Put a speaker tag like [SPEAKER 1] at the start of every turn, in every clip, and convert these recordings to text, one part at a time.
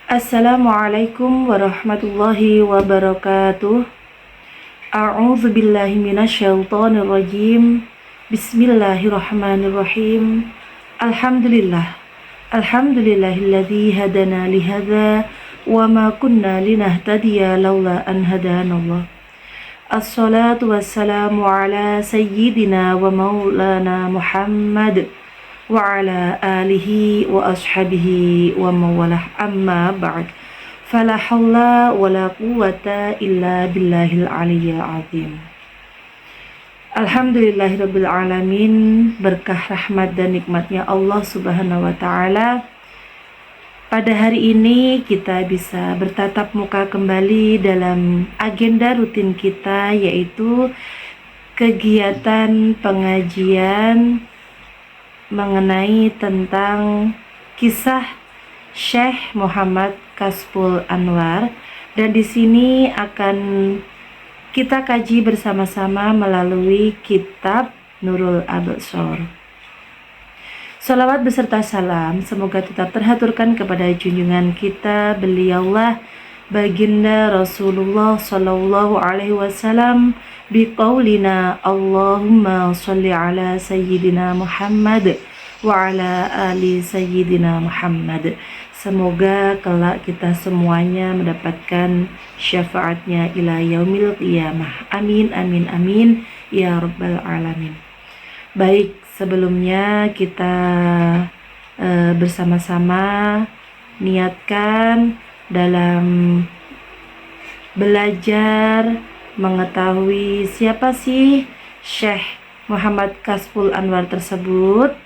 [SPEAKER 1] Assalamualaikum warahmatullahi wabarakatuh. A'udzu billahi minasyaitonir rajim. Bismillahirrahmanirrahim. Alhamdulillah. Alhamdulillahilladzi hadana li hadza wa ma kunna linahtadiya laula an hadanallah. Assalatu wassalamu ala sayyidina wa maulana Muhammad wa ala alihi wa ashabihi wa mawalah, amma ba'd. Fala haula wala quwwata illa billahil aliyyil azim. Alhamdulillahirabbil alamin. Berkah rahmat dan nikmatnya Allah Subhanahu wa taala, pada hari ini kita bisa bertatap muka kembali dalam agenda rutin kita, yaitu kegiatan pengajian mengenai tentang kisah Syekh Muhammad Kashful Anwar, dan di sini akan kita kaji bersama-sama melalui kitab Nurul Absar. Salawat beserta salam semoga tetap terhaturkan kepada junjungan kita, beliaulah baginda Rasulullah sallallahu alaihi wasallam, biqaulina Allahumma sholli ala sayyidina Muhammad wa ala ali sayyidina Muhammad. Semoga kelak kita semuanya mendapatkan syafaatnya ila yaumil qiyamah. Amin amin amin ya rabbal alamin. Baik, sebelumnya kita bersama-sama niatkan dalam belajar mengetahui siapa sih Syekh Muhammad Kashful Anwar tersebut.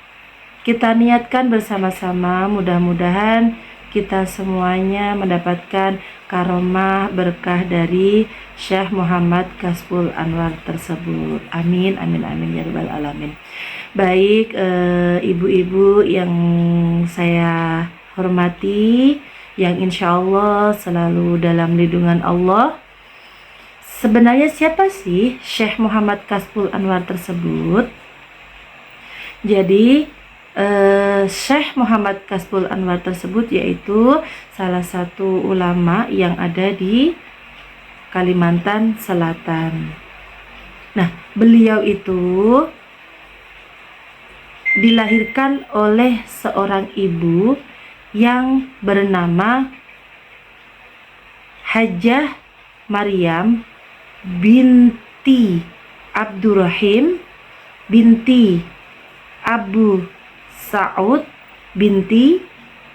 [SPEAKER 1] Kita niatkan bersama-sama, mudah-mudahan kita semuanya mendapatkan karomah berkah dari Syekh Muhammad Kashful Anwar tersebut. Amin amin amin ya rabbal alamin. Baik, ibu-ibu yang saya hormati, yang insya Allah selalu dalam lindungan Allah. Sebenarnya siapa sih Syekh Muhammad Kashful Anwar tersebut? Jadi Syekh Muhammad Kashful Anwar tersebut yaitu salah satu ulama yang ada di Kalimantan Selatan. Nah, beliau itu dilahirkan oleh seorang ibu yang bernama Hajjah Maryam binti Abdurrahim binti Abu Sa'ud binti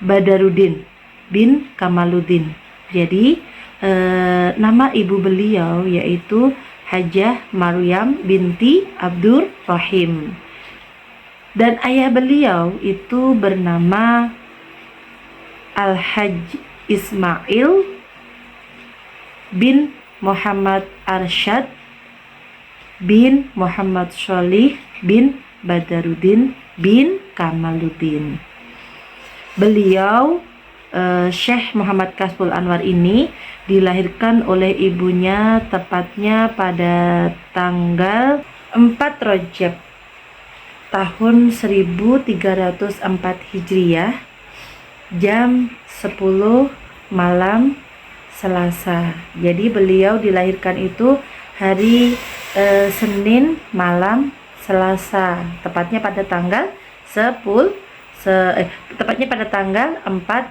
[SPEAKER 1] Badaruddin bin Kamaluddin. Jadi nama ibu beliau yaitu Hajjah Maryam binti Abdurrahim, dan ayah beliau itu bernama Al-Hajj Ismail bin Muhammad Arsyad bin Muhammad Sholih bin Badaruddin bin Kamaluddin. Beliau Syekh Muhammad Kashful Anwar ini dilahirkan oleh ibunya tepatnya pada tanggal 4 Rajab tahun 1304 Hijriah, jam 10 malam Selasa. Jadi beliau dilahirkan itu hari Senin malam Selasa, tepatnya pada tanggal 4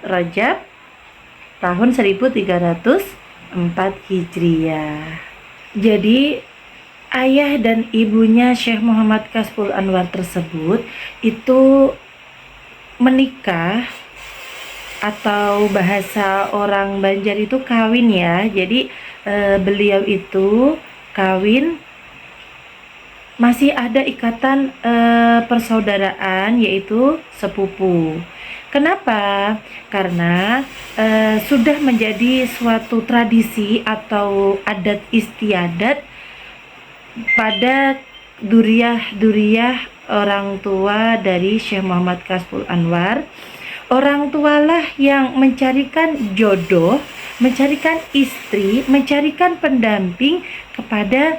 [SPEAKER 1] Rajab tahun 1304 Hijriah. Jadi ayah dan ibunya Syekh Muhammad Kashful Anwar tersebut itu menikah, atau bahasa orang Banjar itu kawin ya. Jadi beliau itu kawin, masih ada ikatan persaudaraan yaitu sepupu. Kenapa? Karena sudah menjadi suatu tradisi atau adat istiadat pada duriah orang tua dari Syekh Muhammad Kashful Anwar. Orang tualah yang mencarikan jodoh, mencarikan istri, mencarikan pendamping kepada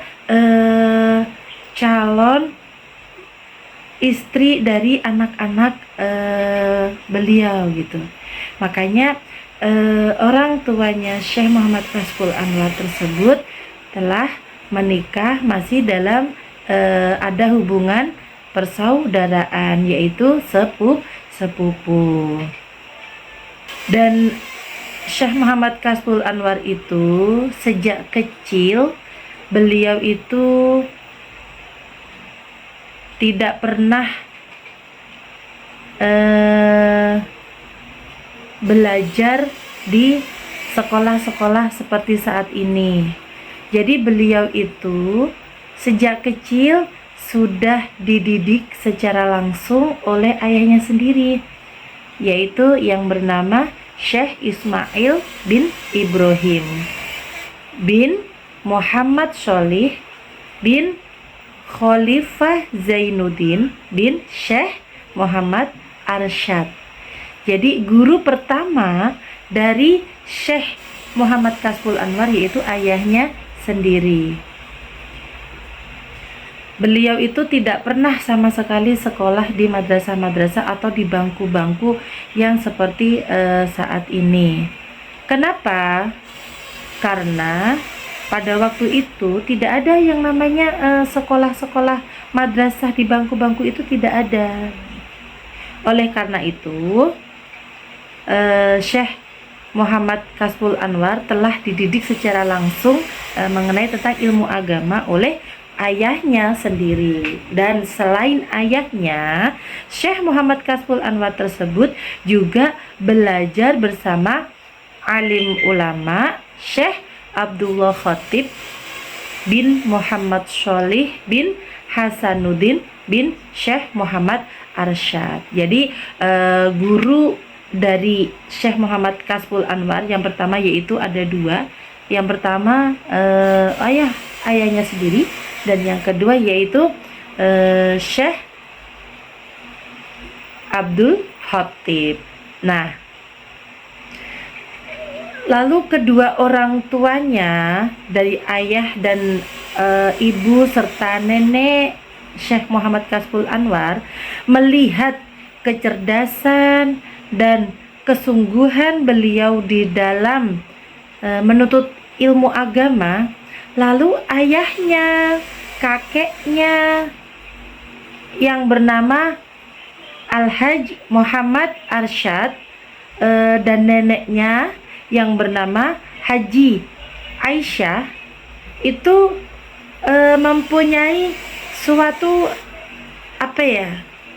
[SPEAKER 1] calon istri dari anak-anak beliau gitu. Makanya orang tuanya Syekh Muhammad Kashful Anwar tersebut telah menikah masih dalam ada hubungan persaudaraan, yaitu sepupu. Dan Syekh Muhammad Kashful Anwar itu sejak kecil beliau itu tidak pernah belajar di sekolah-sekolah seperti saat ini. Jadi beliau itu sejak kecil sudah dididik secara langsung oleh ayahnya sendiri, yaitu yang bernama Syekh Ismail bin Ibrahim bin Muhammad Sholih bin Khalifah Zainuddin bin Syekh Muhammad Arsyad. Jadi guru pertama dari Syekh Muhammad Kashful Anwar yaitu ayahnya sendiri. Beliau itu tidak pernah sama sekali sekolah di madrasah-madrasah atau di bangku-bangku yang seperti saat ini. Kenapa? Karena pada waktu itu tidak ada yang namanya sekolah-sekolah madrasah di bangku-bangku itu tidak ada. Oleh karena itu, Syekh Muhammad Kashful Anwar telah dididik secara langsung mengenai tentang ilmu agama oleh ayahnya sendiri. Dan selain ayahnya, Syekh Muhammad Kashful Anwar tersebut juga belajar bersama alim ulama Syekh Abdullah Khatib bin Muhammad Sholih bin Hasanuddin bin Syekh Muhammad Arsyad. Jadi guru dari Syekh Muhammad Kashful Anwar yang pertama yaitu ada dua. Yang pertama ayahnya sendiri, dan yang kedua yaitu Syekh Abdul Khatib. Nah, lalu kedua orang tuanya dari ayah dan ibu serta nenek Syekh Muhammad Kashful Anwar melihat kecerdasan dan kesungguhan beliau di dalam menuntut ilmu agama. Lalu ayahnya, kakeknya yang bernama Al-Hajj Muhammad Arsyad dan neneknya yang bernama Haji Aisyah itu mempunyai suatu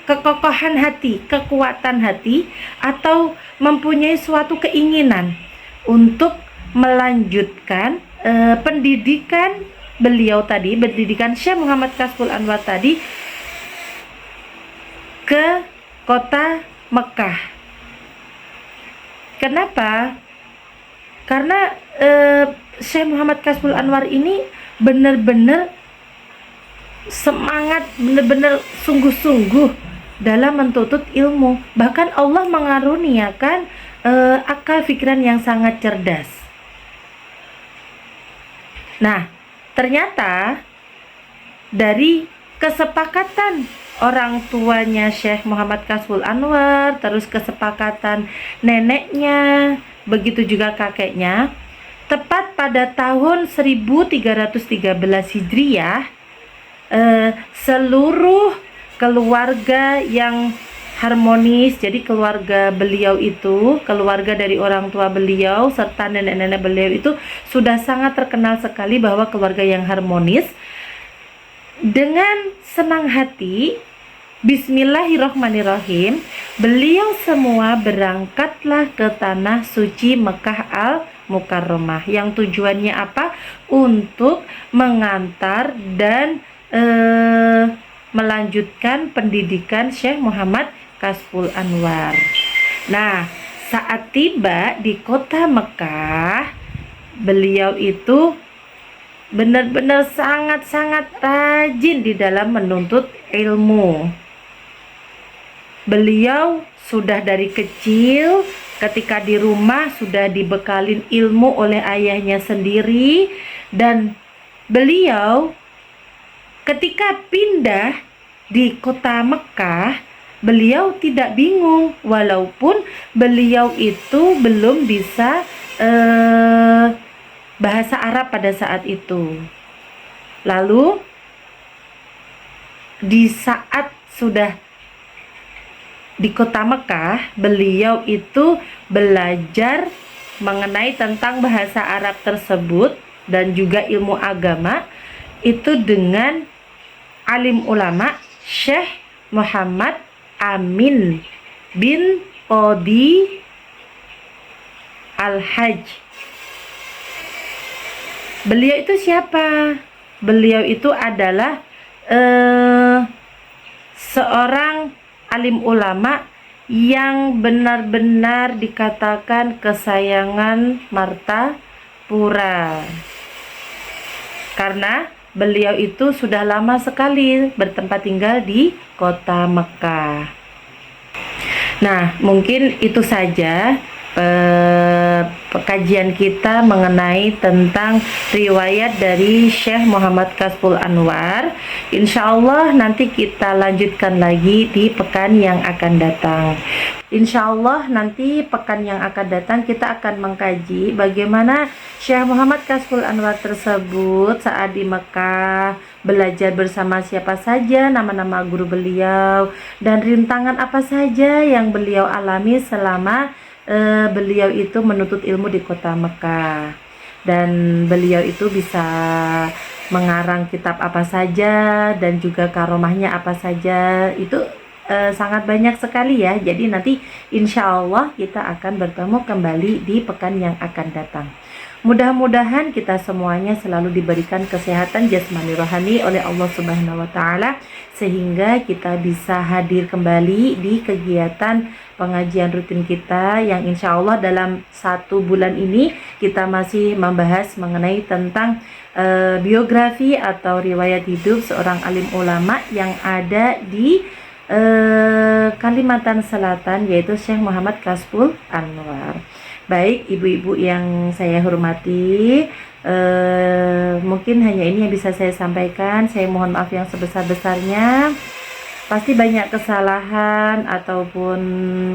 [SPEAKER 1] kekokohan hati, kekuatan hati, atau mempunyai suatu keinginan untuk melanjutkan pendidikan beliau tadi, pendidikan Syekh Muhammad Kashful Anwar tadi ke kota Mekah. Kenapa? Karena Syekh Muhammad Kashful Anwar ini benar-benar semangat, benar-benar sungguh-sungguh dalam menuntut ilmu. Bahkan Allah mengaruniakan akal pikiran yang sangat cerdas. Nah, ternyata dari kesepakatan orang tuanya Syekh Muhammad Kashful Anwar, terus kesepakatan neneknya, begitu juga kakeknya, tepat pada tahun 1313 Hijriah, seluruh keluarga yang harmonis, jadi keluarga beliau itu, keluarga dari orang tua beliau serta nenek-nenek beliau itu sudah sangat terkenal sekali bahwa keluarga yang harmonis. Dengan senang hati, bismillahirrohmanirrohim, beliau semua berangkatlah ke tanah suci Mekah Al-Mukarramah, yang tujuannya apa? Untuk mengantar dan melanjutkan pendidikan Syekh Muhammad Kashful Anwar. Nah, saat tiba di kota Mekah, beliau itu benar-benar sangat-sangat rajin di dalam menuntut ilmu. Beliau sudah dari kecil, ketika di rumah sudah dibekalin ilmu oleh ayahnya sendiri, dan beliau ketika pindah di kota Mekah, beliau tidak bingung walaupun beliau itu belum bisa bahasa Arab pada saat itu. Lalu di saat sudah di kota Mekah, beliau itu belajar mengenai tentang bahasa Arab tersebut dan juga ilmu agama itu dengan alim ulama Syekh Muhammad Amin bin Qadi Al-Hajj. Beliau itu siapa? Beliau itu adalah seorang alim ulama yang benar-benar dikatakan kesayangan Martapura, karena beliau itu sudah lama sekali bertempat tinggal di kota Mekah. Nah, mungkin itu saja kajian kita mengenai tentang riwayat dari Syekh Muhammad Kasful Anwar. Insya Allah nanti kita lanjutkan lagi di pekan yang akan datang. Insya Allah nanti pekan yang akan datang kita akan mengkaji bagaimana Syekh Muhammad Kasful Anwar tersebut saat di Mekah belajar bersama siapa saja, nama-nama guru beliau, dan rintangan apa saja yang beliau alami selama beliau itu menuntut ilmu di kota Mekah, dan beliau itu bisa mengarang kitab apa saja dan juga karomahnya apa saja. Itu sangat banyak sekali ya. Jadi nanti insya Allah kita akan bertemu kembali di pekan yang akan datang. Mudah-mudahan kita semuanya selalu diberikan kesehatan jasmani rohani oleh Allah Subhanahu wa Ta'ala, sehingga kita bisa hadir kembali di kegiatan pengajian rutin kita yang insya Allah dalam 1 bulan ini kita masih membahas mengenai tentang biografi atau riwayat hidup seorang alim ulama yang ada di Kalimantan Selatan, yaitu Syekh Muhammad Kasful Anwar. Baik ibu-ibu yang saya hormati, mungkin hanya ini yang bisa saya sampaikan. Saya mohon maaf yang sebesar-besarnya. Pasti banyak kesalahan ataupun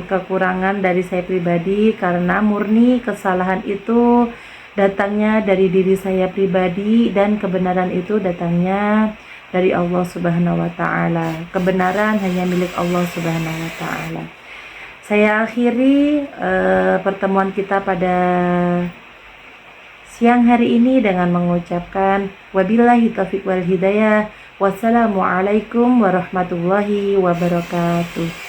[SPEAKER 1] kekurangan dari saya pribadi, karena murni kesalahan itu datangnya dari diri saya pribadi dan kebenaran itu datangnya dari Allah Subhanahu wa Ta'ala. Kebenaran hanya milik Allah Subhanahu wa Ta'ala. Saya akhiri pertemuan kita pada siang hari ini dengan mengucapkan wabillahi taufiq wal hidayah. Wassalamualaikum warahmatullahi wabarakatuh.